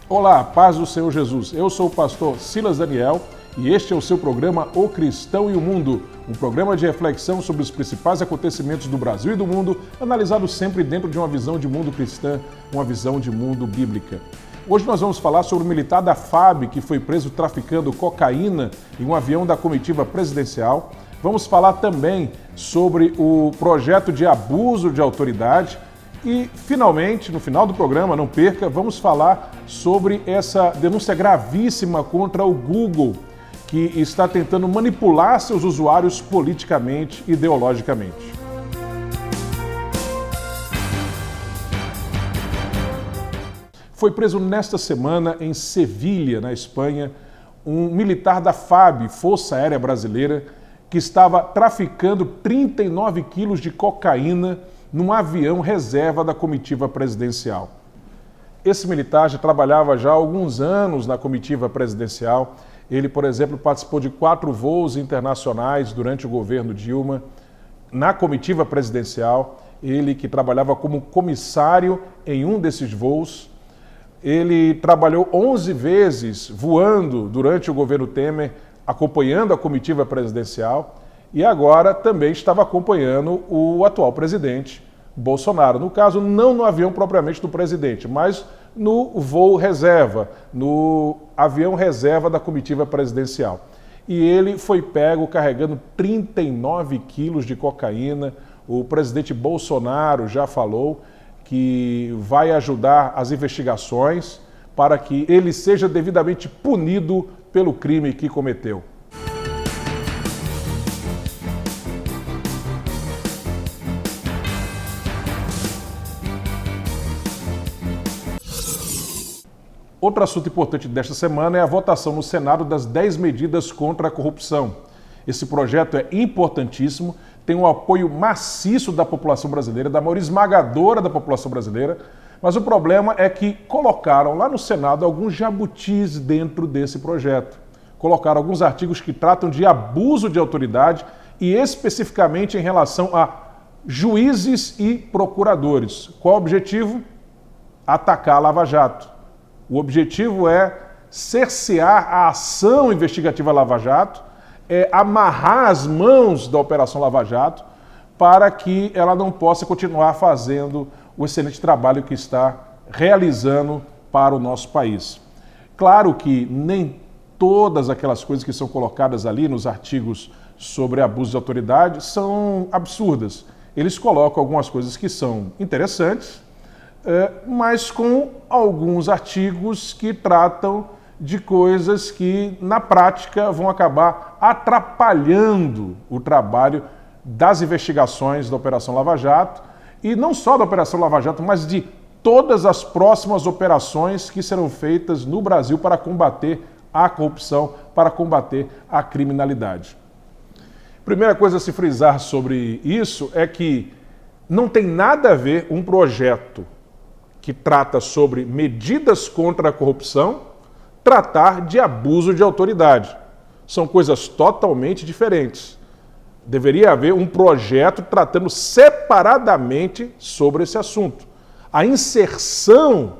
Olá, paz do Senhor Jesus. Eu sou o pastor Silas Daniel e este é o seu programa O Cristão e o Mundo, um programa de reflexão sobre os principais acontecimentos do Brasil e do mundo, analisado sempre dentro de uma visão de mundo cristã, uma visão de mundo bíblica. Hoje nós vamos falar sobre o militar da FAB que foi preso traficando cocaína em um avião da comitiva presidencial. Vamos falar também sobre o projeto de abuso de autoridade. E, finalmente, no final do programa, não perca, vamos falar sobre essa denúncia gravíssima contra o Google, que está tentando manipular seus usuários politicamente e ideologicamente. Foi preso nesta semana em Sevilha, na Espanha, um militar da FAB, Força Aérea Brasileira, que estava traficando 39 quilos de cocaína num avião reserva da comitiva presidencial. Esse militar já trabalhava já há alguns anos na comitiva presidencial. Ele, por exemplo, participou de 4 voos internacionais durante o governo Dilma na comitiva presidencial. Ele que trabalhava como comissário em um desses voos. Ele trabalhou 11 vezes voando durante o governo Temer, acompanhando a comitiva presidencial. E agora também estava acompanhando o atual presidente, Bolsonaro. No caso, não no avião propriamente do presidente, mas no voo reserva, no avião reserva da comitiva presidencial. E ele foi pego carregando 39 quilos de cocaína. O presidente Bolsonaro já falou que vai ajudar as investigações para que ele seja devidamente punido pelo crime que cometeu. Outro assunto importante desta semana é a votação no Senado das 10 medidas contra a corrupção. Esse projeto é importantíssimo, tem um apoio maciço da população brasileira, da maioria esmagadora da população brasileira, mas o problema é que colocaram lá no Senado alguns jabutis dentro desse projeto. Colocaram alguns artigos que tratam de abuso de autoridade e especificamente em relação a juízes e procuradores. Qual o objetivo? Atacar a Lava Jato. O objetivo é cercear a ação investigativa Lava Jato, amarrar as mãos da Operação Lava Jato para que ela não possa continuar fazendo o excelente trabalho que está realizando para o nosso país. Claro que nem todas aquelas coisas que são colocadas ali nos artigos sobre abuso de autoridade são absurdas. Eles colocam algumas coisas que são interessantes, mas com alguns artigos que tratam de coisas que, na prática, vão acabar atrapalhando o trabalho das investigações da Operação Lava Jato, e não só da Operação Lava Jato, mas de todas as próximas operações que serão feitas no Brasil para combater a corrupção, para combater a criminalidade. Primeira coisa a se frisar sobre isso é que não tem nada a ver um projeto que trata sobre medidas contra a corrupção, tratar de abuso de autoridade. São coisas totalmente diferentes. Deveria haver um projeto tratando separadamente sobre esse assunto. A inserção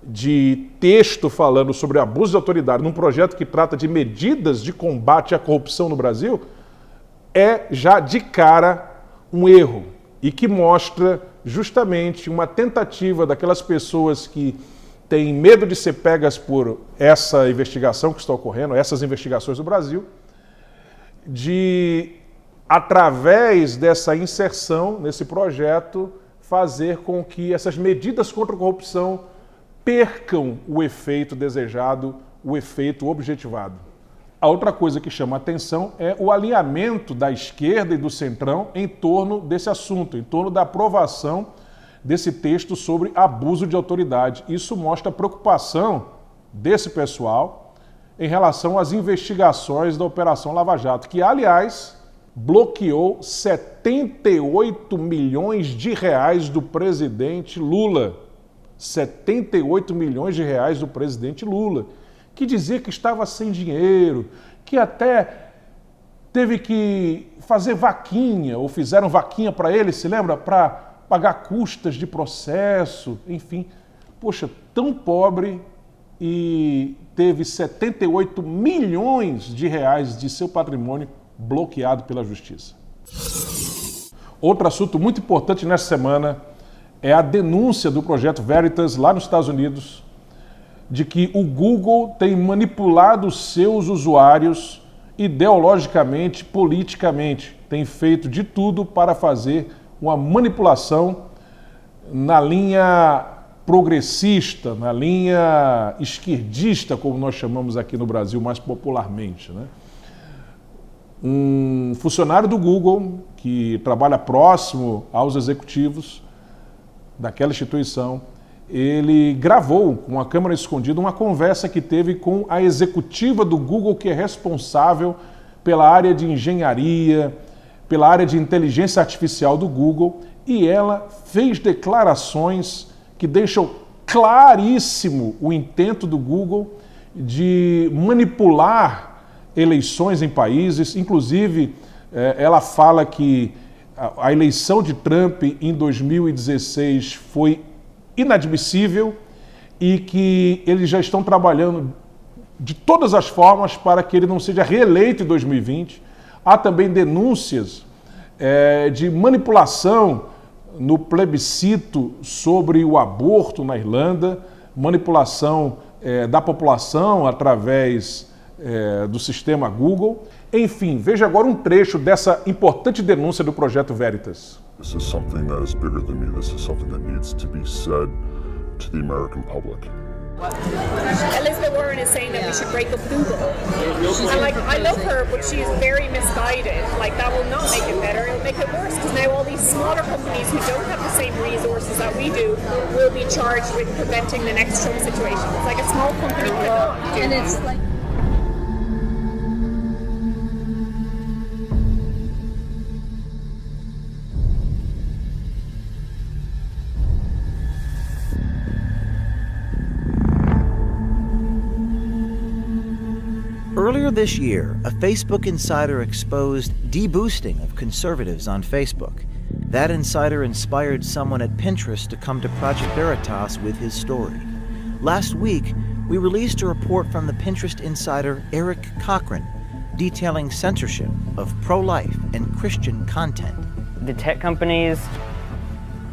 de texto falando sobre abuso de autoridade num projeto que trata de medidas de combate à corrupção no Brasil é já de cara um erro e que mostra justamente uma tentativa daquelas pessoas que têm medo de ser pegas por essa investigação que está ocorrendo, essas investigações do Brasil, de, através dessa inserção nesse projeto, fazer com que essas medidas contra a corrupção percam o efeito desejado, o efeito objetivado. A outra coisa que chama a atenção é o alinhamento da esquerda e do centrão em torno desse assunto, em torno da aprovação desse texto sobre abuso de autoridade. Isso mostra a preocupação desse pessoal em relação às investigações da Operação Lava Jato, que, aliás, bloqueou 78 milhões de reais do presidente Lula. 78 milhões de reais do presidente Lula, que dizia que estava sem dinheiro, que até teve que fazer vaquinha, ou fizeram vaquinha para ele, se lembra? Para pagar custas de processo, enfim. Poxa, tão pobre e teve 78 milhões de reais de seu patrimônio bloqueado pela justiça. Outro assunto muito importante nessa semana é a denúncia do projeto Veritas lá nos Estados Unidos de que o Google tem manipulado seus usuários ideologicamente, politicamente, tem feito de tudo para fazer uma manipulação na linha progressista, na linha esquerdista, como nós chamamos aqui no Brasil mais popularmente, né? Um funcionário do Google, que trabalha próximo aos executivos daquela instituição, ele gravou com a câmera escondida uma conversa que teve com a executiva do Google, que é responsável pela área de engenharia, pela área de inteligência artificial do Google, e ela fez declarações que deixam claríssimo o intento do Google de manipular eleições em países. Inclusive, ela fala que a eleição de Trump em 2016 foi inadmissível e que eles já estão trabalhando de todas as formas para que ele não seja reeleito em 2020. Há também denúncias de manipulação no plebiscito sobre o aborto na Irlanda, manipulação da população através do sistema Google. Enfim, veja agora um trecho dessa importante denúncia do Projeto Veritas. This is something that is bigger than me. This is something that needs to be said to the American public. Elizabeth Warren is saying that we should break up Google. And I love her, but she is very misguided. That will not make it better, it'll make it worse, because now all these smaller companies who don't have the same resources that we do will be charged with preventing the next Trump situation. It's like a small company cannot do. And it's like... Earlier this year, a Facebook insider exposed deboosting of conservatives on Facebook. That insider inspired someone at Pinterest to come to Project Veritas with his story. Last week, we released a report from the Pinterest insider Eric Cochran, detailing censorship of pro-life and Christian content. The tech companies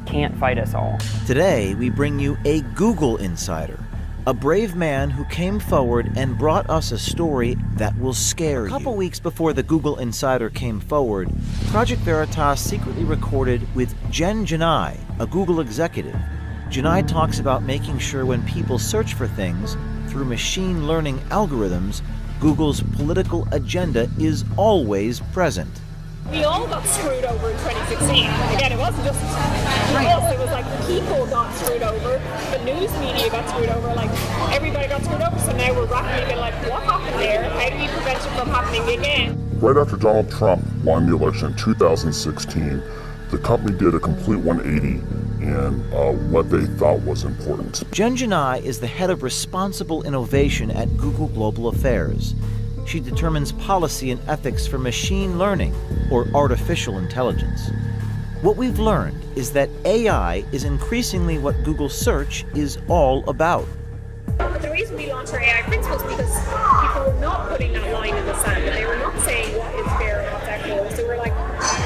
can't fight us all. Today, we bring you a Google insider, a brave man who came forward and brought us a story that will scare you. A couple weeks before the Google insider came forward, Project Veritas secretly recorded with Jen Janai, a Google executive. Janai talks about making sure when people search for things through machine learning algorithms, Google's political agenda is always present. We all got screwed over in 2016. Again, it wasn't just us, it was like people got screwed over, the news media got screwed over, everybody got screwed over, so now we're rapidly being what happened there? How do we prevent it from happening again? Right after Donald Trump won the election in 2016, the company did a complete 180 in what they thought was important. Jen Janai is the head of responsible innovation at Google Global Affairs. She determines policy and ethics for machine learning, or artificial intelligence. What we've learned is that AI is increasingly what Google Search is all about. The reason we launched our AI principles is because people were not putting that line in the sand, and they were not saying what is fair and what's equitable. So we're like,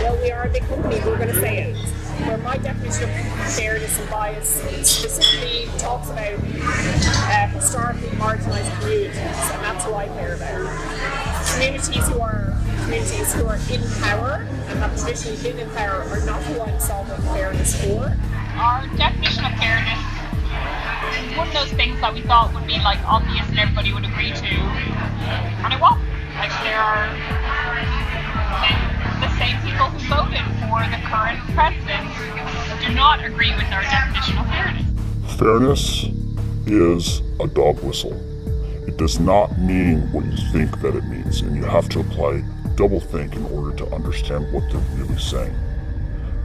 well, we are a big company, we're going to say it. Where my definition of fairness and bias specifically talks about historically marginalised communities, and that's who I care about. Communities who are in power and have traditionally been in power are not who I'm solving fairness for. Our definition of fairness is one of those things that we thought would be obvious and everybody would agree to, and it won't. There are the same people who voted for the current president do not agree with our definition of fairness. Fairness is a dog whistle. It does not mean what you think that it means, and you have to apply doublethink in order to understand what they're really saying.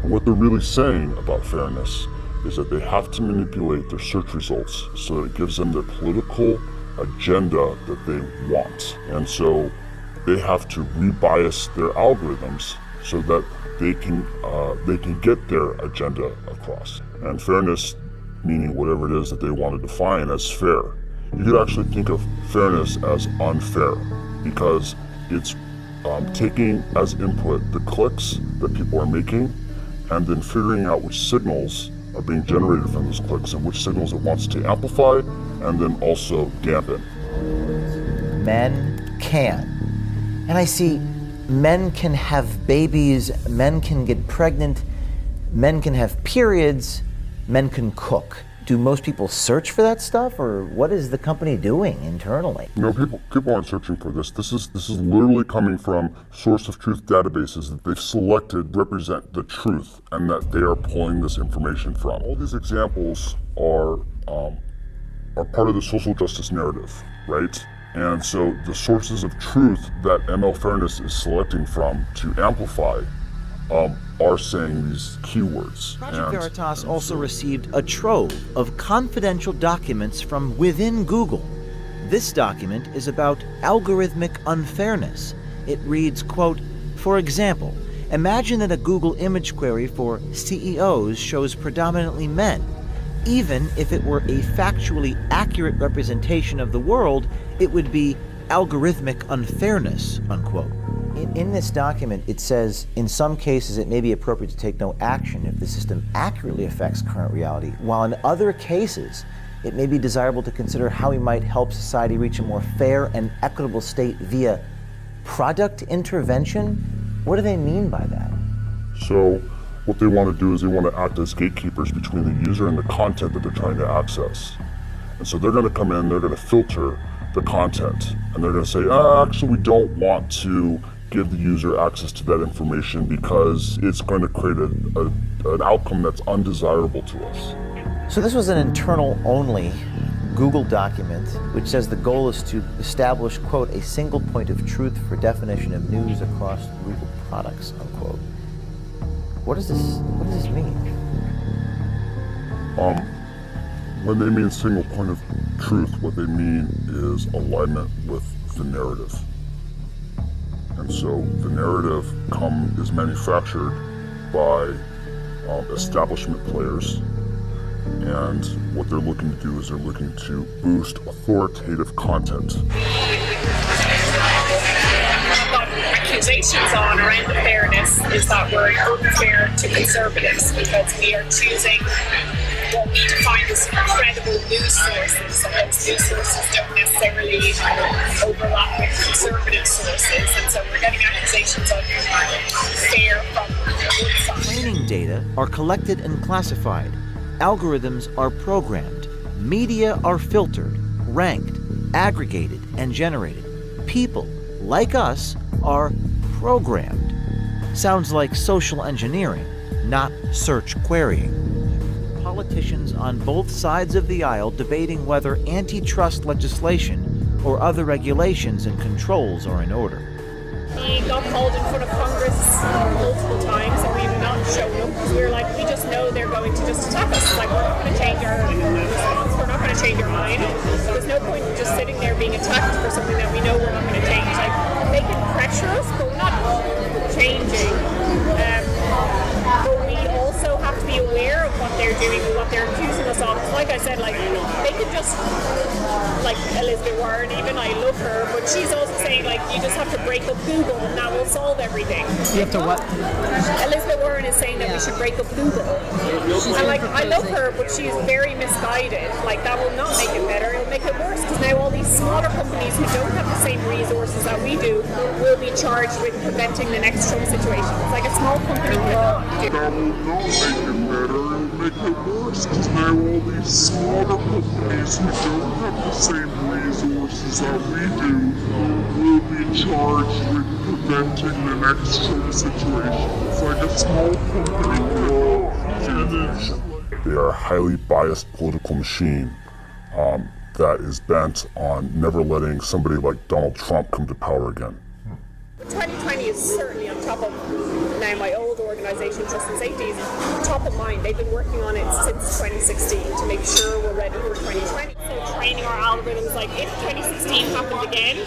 And what they're really saying about fairness is that they have to manipulate their search results so that it gives them their political agenda that they want. And so they have to rebias their algorithms so that they can get their agenda across. And fairness, meaning whatever it is that they want to define as fair. you could actually think of fairness as unfair, because it's taking as input the clicks that people are making, and then figuring out which signals are being generated from those clicks and which signals it wants to amplify and then also dampen. Men can. And I see men can have babies, men can get pregnant, men can have periods, men can cook. Do most people search for that stuff, or what is the company doing internally? No, people aren't searching for this. This is literally coming from source of truth databases that they've selected represent the truth and that they are pulling this information from. All these examples are part of the social justice narrative, right? And so the sources of truth that ML Fairness is selecting from to amplify are saying these keywords. Project Veritas also received a trove of confidential documents from within Google. This document is about algorithmic unfairness. It reads, quote, "For example, imagine that a Google image query for CEOs shows predominantly men. Even if it were a factually accurate representation of the world, it would be algorithmic unfairness," unquote. In this document, it says, in some cases, it may be appropriate to take no action if the system accurately affects current reality, while in other cases, it may be desirable to consider how we might help society reach a more fair and equitable state via product intervention. What do they mean by that? So what they want to do is they want to act as gatekeepers between the user and the content that they're trying to access. And so they're going to come in, they're going to filter the content, and they're going to say, actually, we don't want to give the user access to that information because it's going to create an outcome that's undesirable to us. So this was an internal-only Google document which says the goal is to establish, quote, "a single point of truth for definition of news across Google products," unquote. What does this mean? When they mean single point of truth, what they mean is alignment with the narrative. And so the narrative is manufactured by establishment players, and what they're looking to do is they're looking to boost authoritative content. Accusations on around the fairness is that we're unfair to conservatives because we are choosing what we define as credible news sources, and those news sources don't necessarily overlap with conservative sources, and so we're getting accusations on fair from one side. Training data are collected and classified. Algorithms are programmed. Media are filtered, ranked, aggregated, and generated. People, like us, are programmed. Sounds like social engineering, not search querying. Politicians on both sides of the aisle debating whether antitrust legislation or other regulations and controls are in order. He got called in front of Congress multiple times and we've not shown up because we were like, we just know they're going to just attack us. Like, we're not going to change our response, we're not going to change our mind. There's no point in just sitting there being attacked for something that we know we're not going to change. Like, they can pressure us, but we're not changing. But we also have to be aware of what they're doing and what they're accusing us of. Like I said, like, they could just, like Elizabeth Warren, even I love her, but she's also saying, like, you just have to break up Google and that will solve everything. You have to what? Elizabeth Warren is saying that we should break up Google. And, like, I love her, but she's very misguided. Like, that will not make it better, it'll make it worse, because now all these smaller companies who don't have the same resources that we do will be charged with preventing the next Trump situation. It's like a small company cannot do. That will not make it better, it'll make it worse, because now all these smaller companies who don't have the same resources that we do will be charged with preventing the next Trump situation. It's like a small company cannot. They are a highly biased political machine that is bent on never letting somebody like Donald Trump come to power again. 2020 is certainly on top of now my old organization, Trust and Safety, is top of mind. They've been working on it since 2016 to make sure we're ready for 2020. So training our algorithms, like if 2016 happened again,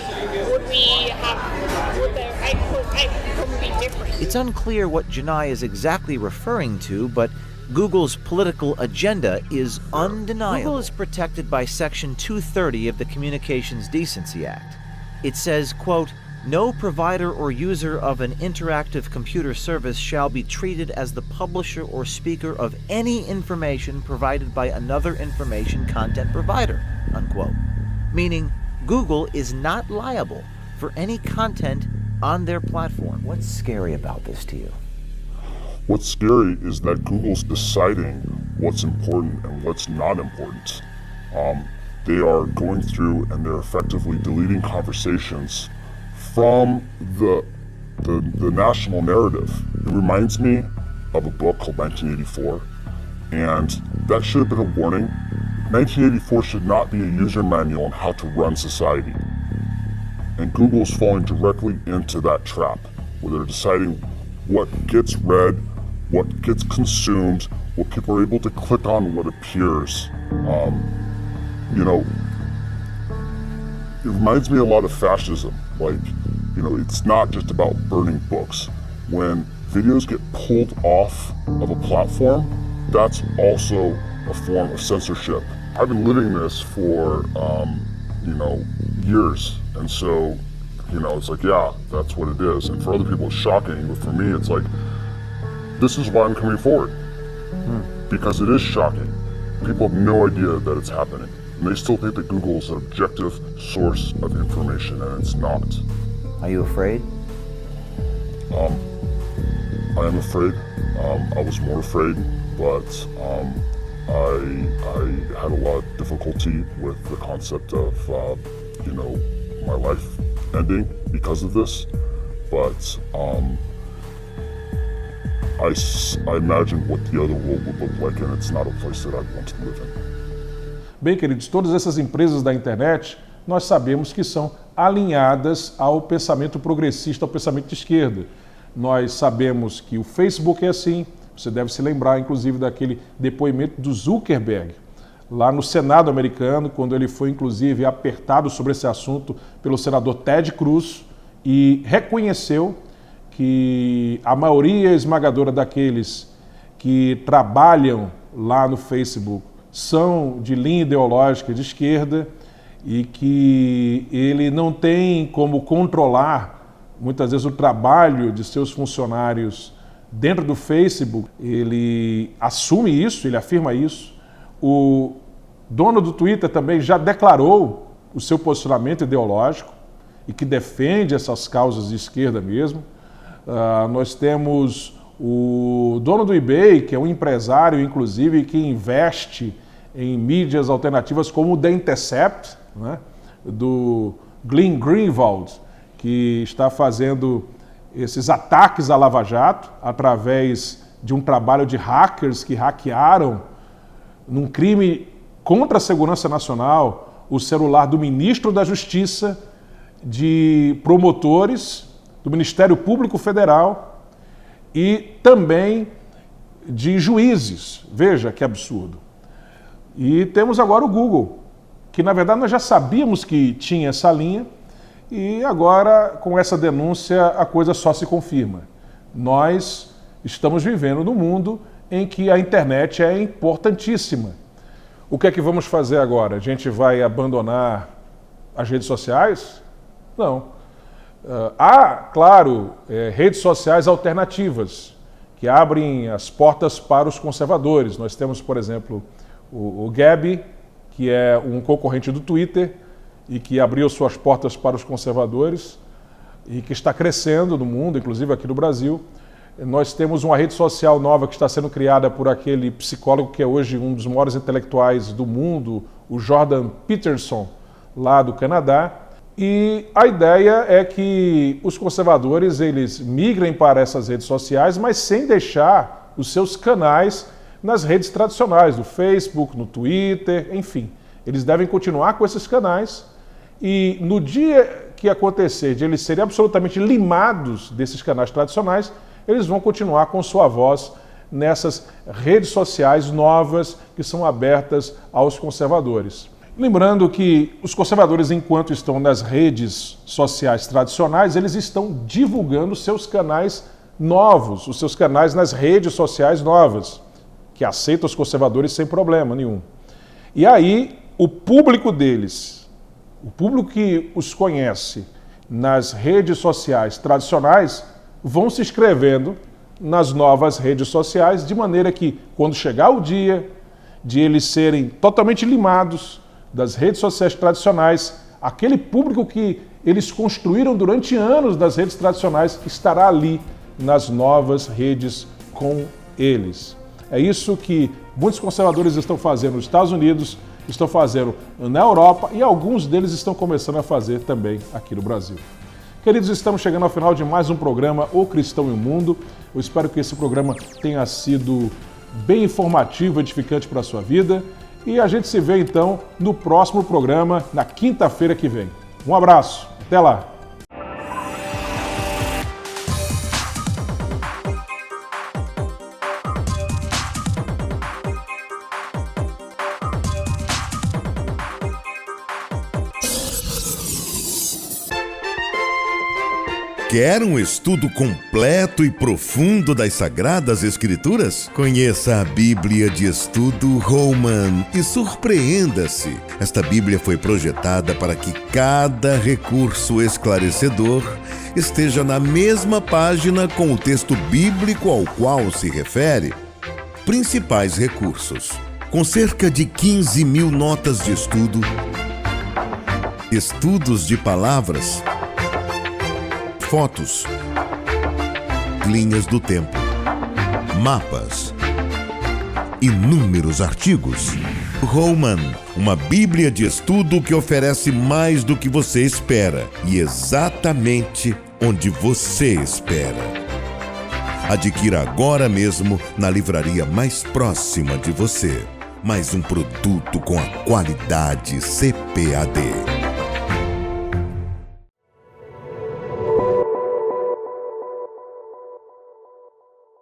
would the outcome be different? It's unclear what Janai is exactly referring to, but Google's political agenda is undeniable. Google is protected by Section 230 of the Communications Decency Act. It says, quote, "No provider or user of an interactive computer service shall be treated as the publisher or speaker of any information provided by another information content provider," unquote. Meaning, Google is not liable for any content on their platform. What's scary about this to you? What's scary is that Google's deciding what's important and what's not important. They are going through and they're effectively deleting conversations from the national narrative. It reminds me of a book called 1984, and that should have been a warning. 1984 should not be a user manual on how to run society. And Google's falling directly into that trap, where they're deciding what gets read, what gets consumed, what people are able to click on, what appears. It reminds me a lot of fascism. It's not just about burning books. When videos get pulled off of a platform, that's also a form of censorship. I've been living this for, years. And so, it's like, yeah, that's what it is. And for other people, it's shocking. But for me, it's like, this is why I'm coming forward. Because it is shocking. People have no idea that it's happening. And they still think that Google is an objective source of information, and it's not. Are you afraid? I am afraid. I was more afraid, but I had a lot of difficulty with the concept of, my life ending because of this. But I imagine what the other world would look like, and it's not a place that I want to live in. Bem, queridos, todas essas empresas da internet, nós sabemos que são alinhadas ao pensamento progressista, ao pensamento de esquerda. Nós sabemos que o Facebook é assim, você deve se lembrar, inclusive, daquele depoimento do Zuckerberg, lá no Senado americano, quando ele foi, inclusive, apertado sobre esse assunto pelo senador Ted Cruz e reconheceu que a maioria esmagadora daqueles que trabalham lá no Facebook são de linha ideológica de esquerda e que ele não tem como controlar, muitas vezes, o trabalho de seus funcionários dentro do Facebook. Ele assume isso, ele afirma isso. O dono do Twitter também já declarou o seu posicionamento ideológico e que defende essas causas de esquerda mesmo. Nós temos o dono do eBay, que é um empresário, inclusive, que investe em mídias alternativas como o The Intercept, né, do Glenn Greenwald, que está fazendo esses ataques à Lava Jato através de um trabalho de hackers que hackearam, num crime contra a segurança nacional, o celular do ministro da Justiça, de promotores do Ministério Público Federal e também de juízes. Veja que absurdo. E temos agora o Google, que na verdade nós já sabíamos que tinha essa linha e agora com essa denúncia a coisa só se confirma. Nós estamos vivendo num mundo em que a internet é importantíssima. O que é que vamos fazer agora? A gente vai abandonar as redes sociais? Não. Há, claro, redes sociais alternativas que abrem as portas para os conservadores. Nós temos, por exemplo, o Gab, que é um concorrente do Twitter e que abriu suas portas para os conservadores e que está crescendo no mundo, inclusive aqui no Brasil. Nós temos uma rede social nova que está sendo criada por aquele psicólogo que é hoje um dos maiores intelectuais do mundo, o Jordan Peterson, lá do Canadá. E a ideia é que os conservadores eles migrem para essas redes sociais, mas sem deixar os seus canais nas redes tradicionais, no Facebook, no Twitter, enfim. Eles devem continuar com esses canais e no dia que acontecer de eles serem absolutamente limados desses canais tradicionais, eles vão continuar com sua voz nessas redes sociais novas que são abertas aos conservadores. Lembrando que os conservadores, enquanto estão nas redes sociais tradicionais, eles estão divulgando seus canais novos, os seus canais nas redes sociais novas. que aceita os conservadores sem problema nenhum. E aí, o público deles, o público que os conhece nas redes sociais tradicionais, vão se inscrevendo nas novas redes sociais, de maneira que, quando chegar o dia de eles serem totalmente limados das redes sociais tradicionais, aquele público que eles construíram durante anos nas redes tradicionais estará ali nas novas redes com eles. É isso que muitos conservadores estão fazendo nos Estados Unidos, estão fazendo na Europa e alguns deles estão começando a fazer também aqui no Brasil. Queridos, estamos chegando ao final de mais um programa O Cristão e o Mundo. Eu espero que esse programa tenha sido bem informativo, edificante para a sua vida. E a gente se vê então no próximo programa, na quinta-feira que vem. Um abraço, até lá! Quer um estudo completo e profundo das Sagradas Escrituras? Conheça a Bíblia de Estudo Holman e surpreenda-se. Esta Bíblia foi projetada para que cada recurso esclarecedor esteja na mesma página com o texto bíblico ao qual se refere. Principais recursos: com cerca de 15.000 notas de estudo, estudos de palavras, fotos, linhas do tempo, mapas, inúmeros artigos. Holman, uma Bíblia de estudo que oferece mais do que você espera e exatamente onde você espera. Adquira agora mesmo na livraria mais próxima de você. Mais um produto com a qualidade CPAD.